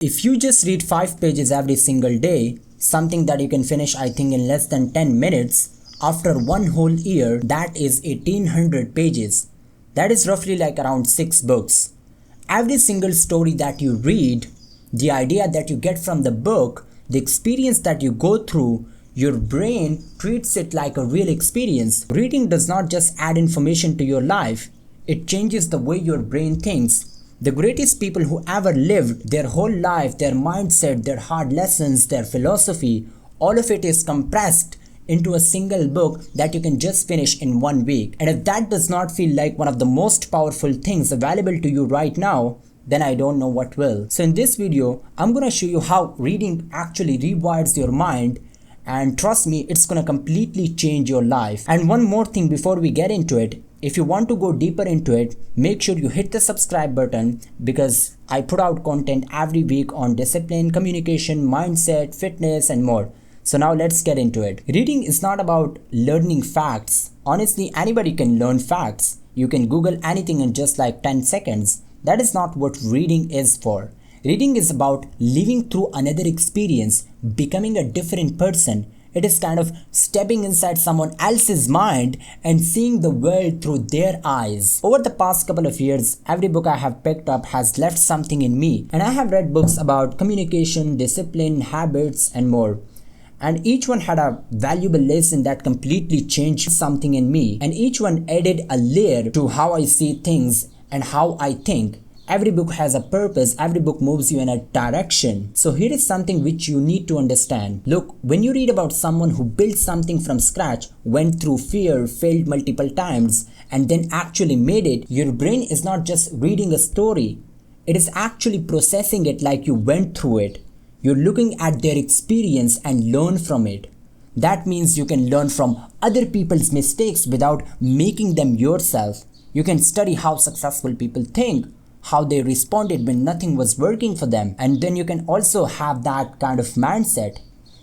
If you just read 5 pages every single day, something that you can finish I think in less than 10 minutes, after one whole year, that is 1800 pages. That is roughly like around 6 books. Every single story that you read, the idea that you get from the book, the experience that you go through, your brain treats it like a real experience. Reading does not just add information to your life, it changes the way your brain thinks. The greatest people who ever lived, their whole life, their mindset, their hard lessons, their philosophy, all of it is compressed into a single book that you can just finish in 1 week. And if that does not feel like one of the most powerful things available to you right now, then I don't know what will. So in this video, I'm gonna show you how reading actually rewires your mind, and trust me, it's gonna completely change your life. And one more thing before we get into it, if you want to go deeper into it, make sure you hit the subscribe button because I put out content every week on discipline, communication, mindset, fitness, and more. So now let's get into it. Reading is not about learning facts. Honestly, anybody can learn facts. You can Google anything in just like 10 seconds. That is not what reading is for. Reading is about living through another experience, becoming a different person. It is kind of stepping inside someone else's mind and seeing the world through their eyes. Over the past couple of years, every book I have picked up has left something in me. And I have read books about communication, discipline, habits, and more. And each one had a valuable lesson that completely changed something in me. And each one added a layer to how I see things and how I think. Every book has a purpose, every book moves you in a direction. So here is something which you need to understand. Look, when you read about someone who built something from scratch, went through fear, failed multiple times, and then actually made it, your brain is not just reading a story. It is actually processing it like you went through it. You're looking at their experience and learn from it. That means you can learn from other people's mistakes without making them yourself. You can study how successful people think, how they responded when nothing was working for them, and then you can also have that kind of mindset.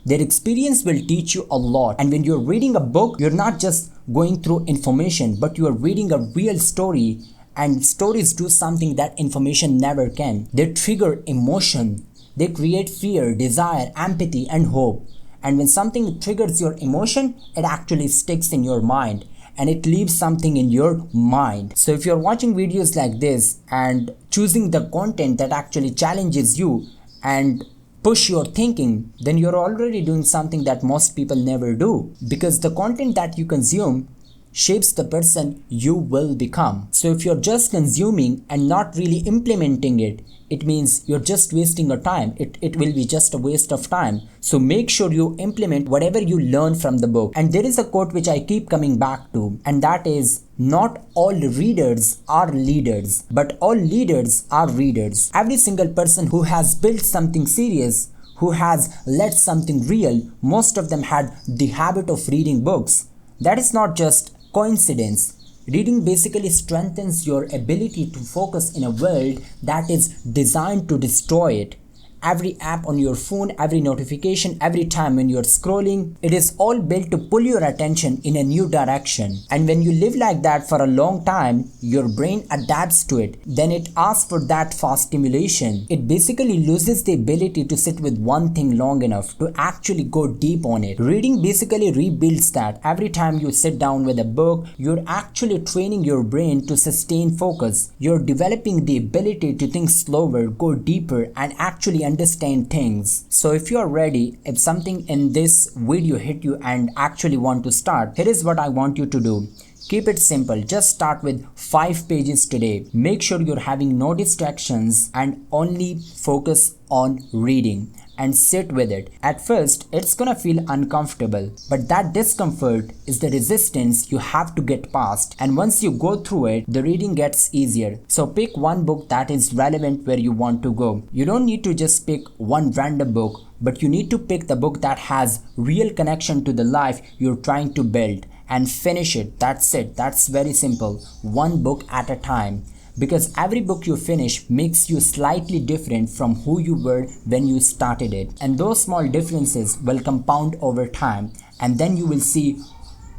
Their experience will teach you a lot, and when you're reading a book, you're not just going through information, but you are reading a real story, and stories do something that information never can. They trigger emotion. They create fear, desire, empathy, and hope. And when something triggers your emotion, it actually sticks in your mind and it leaves something in your mind. So if you're watching videos like this and choosing the content that actually challenges you and push your thinking, then you're already doing something that most people never do, because the content that you consume shapes the person you will become. So if you're just consuming and not really implementing it, it means you're just wasting your time. It will be just a waste of time. So make sure you implement whatever you learn from the book. And there is a quote which I keep coming back to, and that is, not all readers are leaders, but all leaders are readers. Every single person who has built something serious, who has led something real, most of them had the habit of reading books. That is not just coincidence. Reading basically strengthens your ability to focus in a world that is designed to destroy it. Every app on your phone, every notification, every time when you're scrolling, it is all built to pull your attention in a new direction. And when you live like that for a long time, your brain adapts to it. Then it asks for that fast stimulation. It basically loses the ability to sit with one thing long enough to actually go deep on it. Reading basically rebuilds that. Every time you sit down with a book, you're actually training your brain to sustain focus. You're developing the ability to think slower, go deeper, and actually understand things. So if you're ready, if something in this video hit you and actually want to start, here is what I want you to do. Keep it simple. Just start with 5 pages today. Make sure you're having no distractions and only focus on reading and sit with it. At first, it's gonna feel uncomfortable, but that discomfort is the resistance you have to get past. And once you go through it, the reading gets easier. So pick one book that is relevant where you want to go. You don't need to just pick one random book, but you need to pick the book that has real connection to the life you're trying to build and finish it. That's it. That's very simple. One book at a time. Because every book you finish makes you slightly different from who you were when you started it. And those small differences will compound over time, and then you will see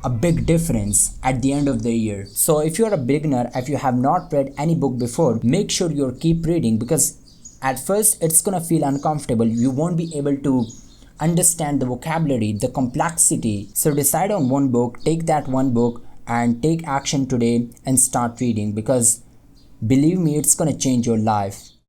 a big difference at the end of the year. So if you're a beginner, if you have not read any book before, make sure you keep reading, because At first, it's gonna feel uncomfortable. You won't be able to understand the vocabulary, the complexity. So decide on one book, take that one book, and take action today and start reading, because believe me, it's gonna change your life.